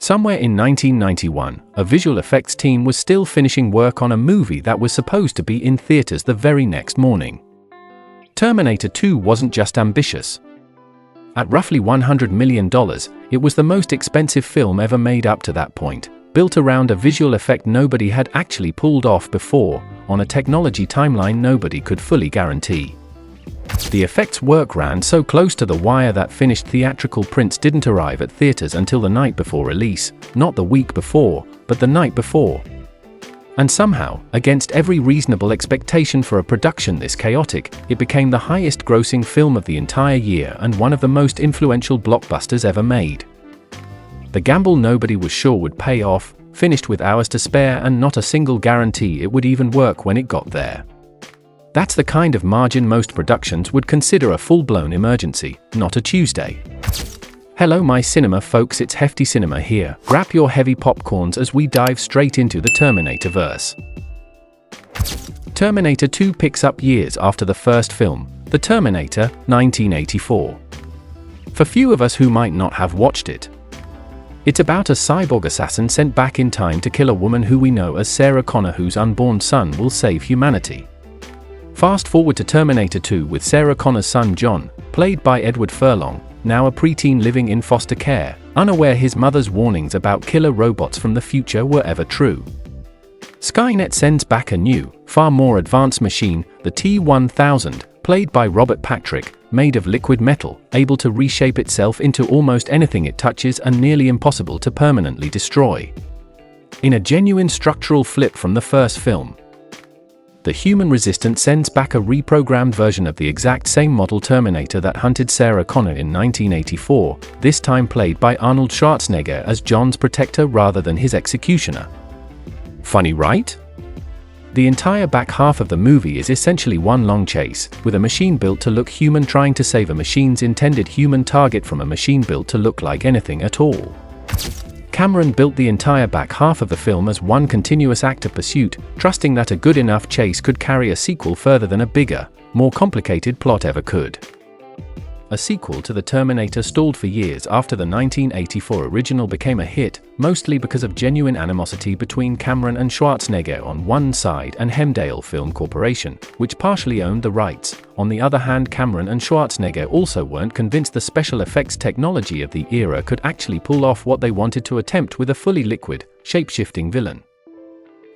Somewhere in 1991, a visual effects team was still finishing work on a movie that was supposed to be in theaters the very next morning. Terminator 2 wasn't just ambitious. At roughly $100 million, it was the most expensive film ever made up to that point, built around a visual effect nobody had actually pulled off before, on a technology timeline nobody could fully guarantee. The effects work ran so close to the wire that finished theatrical prints didn't arrive at theaters until the night before release, not the week before, but the night before. And somehow, against every reasonable expectation for a production this chaotic, it became the highest-grossing film of the entire year and one of the most influential blockbusters ever made. The gamble nobody was sure would pay off, finished with hours to spare and not a single guarantee it would even work when it got there. That's the kind of margin most productions would consider a full-blown emergency, not a Tuesday. Hello my cinema folks, it's Hefty Cinema here. Grab your heavy popcorns as we dive straight into the Terminator-verse. Terminator 2 picks up years after the first film, The Terminator, 1984. For few of us who might not have watched it, it's about a cyborg assassin sent back in time to kill a woman who we know as Sarah Connor, whose unborn son will save humanity. Fast forward to Terminator 2 with Sarah Connor's son John, played by Edward Furlong, now a preteen living in foster care, unaware his mother's warnings about killer robots from the future were ever true. Skynet sends back a new, far more advanced machine, the T-1000, played by Robert Patrick, made of liquid metal, able to reshape itself into almost anything it touches and nearly impossible to permanently destroy. In a genuine structural flip from the first film, the human resistance sends back a reprogrammed version of the exact same model Terminator that hunted Sarah Connor in 1984, this time played by Arnold Schwarzenegger as John's protector rather than his executioner. Funny, right? The entire back half of the movie is essentially one long chase, with a machine built to look human trying to save a machine's intended human target from a machine built to look like anything at all. Cameron built the entire back half of the film as one continuous act of pursuit, trusting that a good enough chase could carry a sequel further than a bigger, more complicated plot ever could. A sequel to The Terminator stalled for years after the 1984 original became a hit, mostly because of genuine animosity between Cameron and Schwarzenegger on one side and Hemdale Film Corporation, which partially owned the rights. On the other hand, Cameron and Schwarzenegger also weren't convinced the special effects technology of the era could actually pull off what they wanted to attempt with a fully liquid, shape-shifting villain.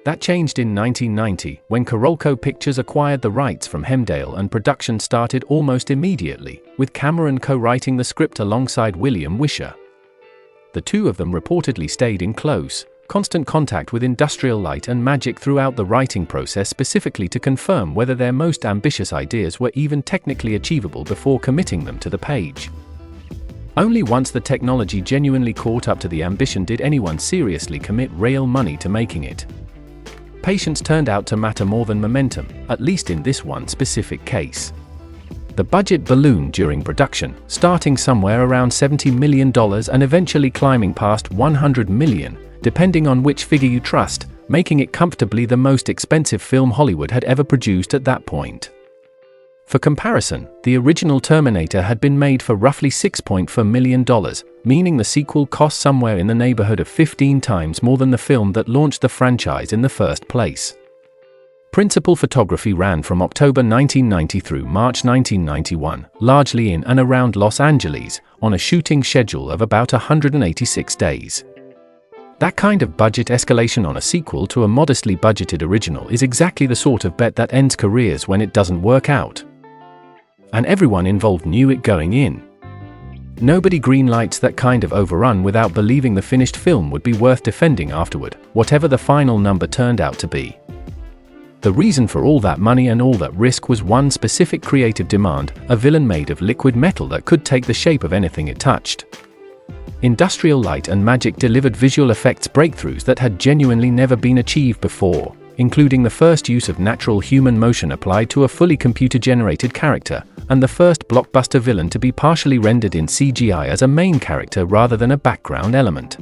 That changed in 1990, when Carolco Pictures acquired the rights from Hemdale and production started almost immediately, with Cameron co-writing the script alongside William Wisher. The two of them reportedly stayed in close, constant contact with Industrial Light and Magic throughout the writing process, specifically to confirm whether their most ambitious ideas were even technically achievable before committing them to the page. Only once the technology genuinely caught up to the ambition did anyone seriously commit real money to making it. Patience turned out to matter more than momentum, at least in this one specific case. The budget ballooned during production, starting somewhere around $70 million and eventually climbing past $100 million, depending on which figure you trust, making it comfortably the most expensive film Hollywood had ever produced at that point. For comparison, the original Terminator had been made for roughly $6.4 million, meaning the sequel cost somewhere in the neighborhood of 15 times more than the film that launched the franchise in the first place. Principal photography ran from October 1990 through March 1991, largely in and around Los Angeles, on a shooting schedule of about 186 days. That kind of budget escalation on a sequel to a modestly budgeted original is exactly the sort of bet that ends careers when it doesn't work out. And everyone involved knew it going in. Nobody greenlights that kind of overrun without believing the finished film would be worth defending afterward, whatever the final number turned out to be. The reason for all that money and all that risk was one specific creative demand, a villain made of liquid metal that could take the shape of anything it touched. Industrial Light and Magic delivered visual effects breakthroughs that had genuinely never been achieved before, including the first use of natural human motion applied to a fully computer-generated character, and the first blockbuster villain to be partially rendered in CGI as a main character rather than a background element.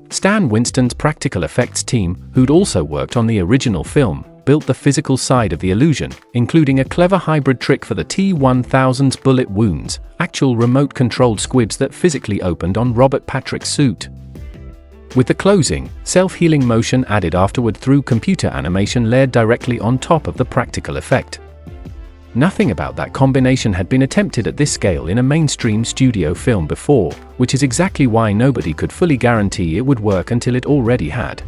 Stan Winston's practical effects team, who'd also worked on the original film, built the physical side of the illusion, including a clever hybrid trick for the T-1000's bullet wounds, actual remote-controlled squids that physically opened on Robert Patrick's suit. with the closing, self-healing motion added afterward through computer animation layered directly on top of the practical effect. Nothing about that combination had been attempted at this scale in a mainstream studio film before, which is exactly why nobody could fully guarantee it would work until it already had.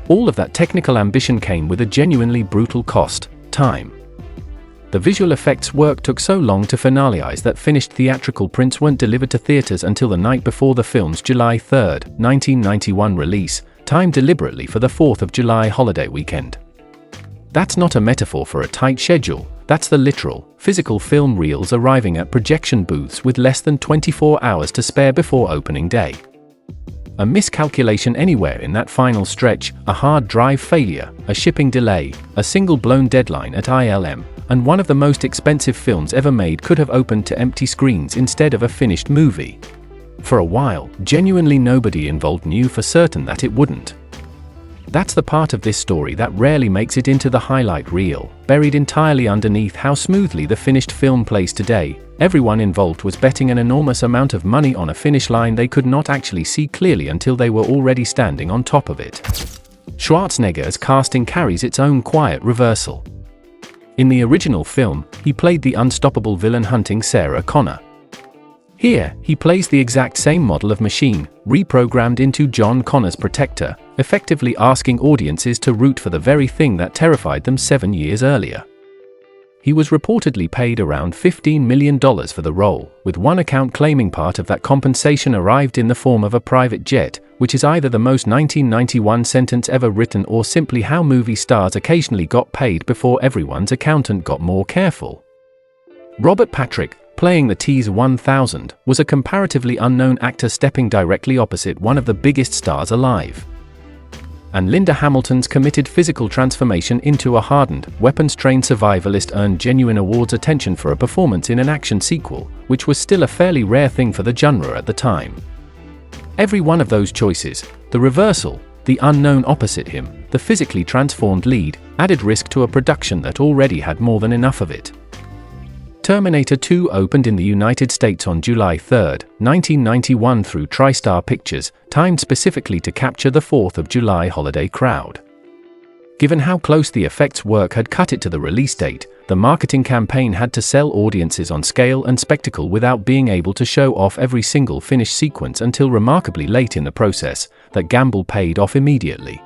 All of that technical ambition came with a genuinely brutal cost: time. The visual effects work took so long to finalize that finished theatrical prints weren't delivered to theaters until the night before the film's July 3, 1991 release, timed deliberately for the 4th of July holiday weekend. That's not a metaphor for a tight schedule. That's the literal, physical film reels arriving at projection booths with less than 24 hours to spare before opening day. A miscalculation anywhere in that final stretch, a hard drive failure, a shipping delay, a single blown deadline at ILM, and one of the most expensive films ever made could have opened to empty screens instead of a finished movie. For a while, genuinely nobody involved knew for certain that it wouldn't. That's the part of this story that rarely makes it into the highlight reel, buried entirely underneath how smoothly the finished film plays today. Everyone involved was betting an enormous amount of money on a finish line they could not actually see clearly until they were already standing on top of it. Schwarzenegger's casting carries its own quiet reversal. In the original film, he played the unstoppable villain hunting Sarah Connor. Here, he plays the exact same model of machine, reprogrammed into John Connor's protector, effectively asking audiences to root for the very thing that terrified them 7 years earlier. He was reportedly paid around $15 million for the role, with one account claiming part of that compensation arrived in the form of a private jet, which is either the most 1991 sentence ever written or simply how movie stars occasionally got paid before everyone's accountant got more careful. Robert Patrick, playing the T-1000, was a comparatively unknown actor stepping directly opposite one of the biggest stars alive. And Linda Hamilton's committed physical transformation into a hardened, weapons-trained survivalist earned genuine awards attention for a performance in an action sequel, which was still a fairly rare thing for the genre at the time. Every one of those choices, the reversal, the unknown opposite him, the physically transformed lead, added risk to a production that already had more than enough of it. Terminator 2 opened in the United States on July 3, 1991 through TriStar Pictures, timed specifically to capture the 4th of July holiday crowd. Given how close the effects work had cut it to the release date, the marketing campaign had to sell audiences on scale and spectacle without being able to show off every single finished sequence until remarkably late in the process. That gamble paid off immediately.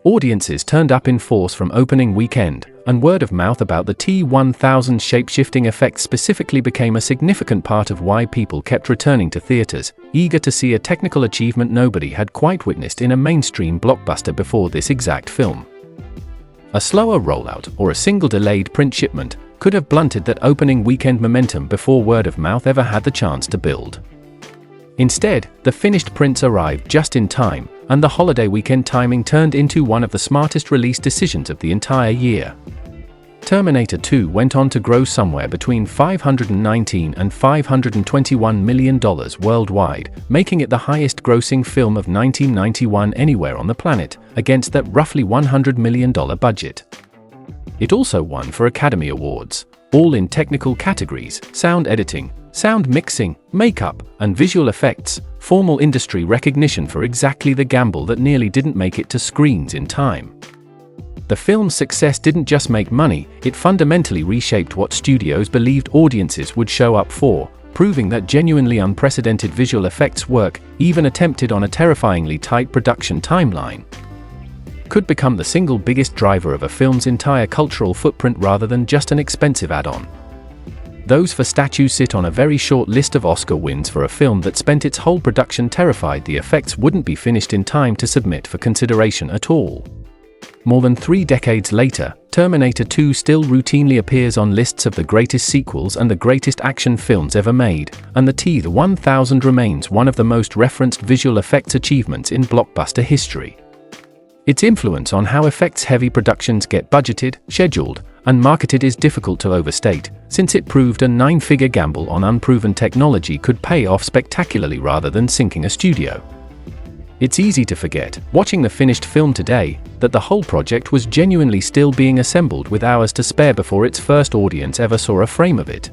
Audiences turned up in force from opening weekend, and word of mouth about the T-1000 shape-shifting effect specifically became a significant part of why people kept returning to theaters, eager to see a technical achievement nobody had quite witnessed in a mainstream blockbuster before this exact film. A slower rollout or a single delayed print shipment could have blunted that opening weekend momentum before word of mouth ever had the chance to build. Instead, the finished prints arrived just in time, and the holiday weekend timing turned into one of the smartest release decisions of the entire year. Terminator 2 went on to gross somewhere between $519 and $521 million worldwide, making it the highest-grossing film of 1991 anywhere on the planet, against that roughly $100 million budget. It also won 4 Academy Awards, all in technical categories: sound editing, sound mixing, makeup, and visual effects, formal industry recognition for exactly the gamble that nearly didn't make it to screens in time. The film's success didn't just make money, it fundamentally reshaped what studios believed audiences would show up for, proving that genuinely unprecedented visual effects work, even attempted on a terrifyingly tight production timeline, could become the single biggest driver of a film's entire cultural footprint rather than just an expensive add-on. Those 4 statues sit on a very short list of Oscar wins for a film that spent its whole production terrified the effects wouldn't be finished in time to submit for consideration at all. More than 3 decades later, Terminator 2 still routinely appears on lists of the greatest sequels and the greatest action films ever made, and the T-1000 remains one of the most referenced visual effects achievements in blockbuster history. Its influence on how effects-heavy productions get budgeted, scheduled, and marketed is difficult to overstate, since it proved a 9-figure gamble on unproven technology could pay off spectacularly rather than sinking a studio. It's easy to forget, watching the finished film today, that the whole project was genuinely still being assembled with hours to spare before its first audience ever saw a frame of it.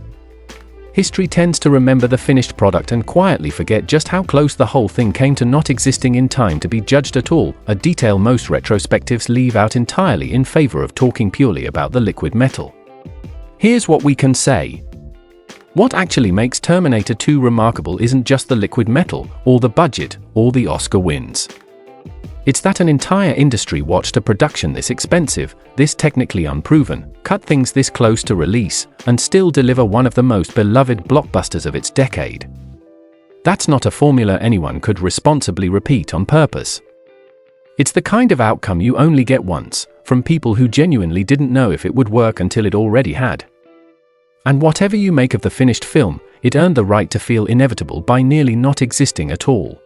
history tends to remember the finished product and quietly forget just how close the whole thing came to not existing in time to be judged at all, a detail most retrospectives leave out entirely in favor of talking purely about the liquid metal. Here's what we can say. What actually makes Terminator 2 remarkable isn't just the liquid metal, or the budget, or the Oscar wins. It's that an entire industry watched a production this expensive, this technically unproven, cut things this close to release, and still deliver one of the most beloved blockbusters of its decade. That's not a formula anyone could responsibly repeat on purpose. It's the kind of outcome you only get once, from people who genuinely didn't know if it would work until it already had. And whatever you make of the finished film, it earned the right to feel inevitable by nearly not existing at all.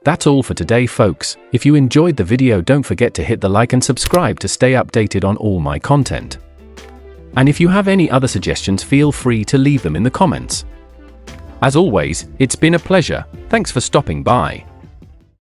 That's all for today, folks. If you enjoyed the video, don't forget to hit the like and subscribe to stay updated on all my content. And if you have any other suggestions, feel free to leave them in the comments. As always, it's been a pleasure. Thanks for stopping by.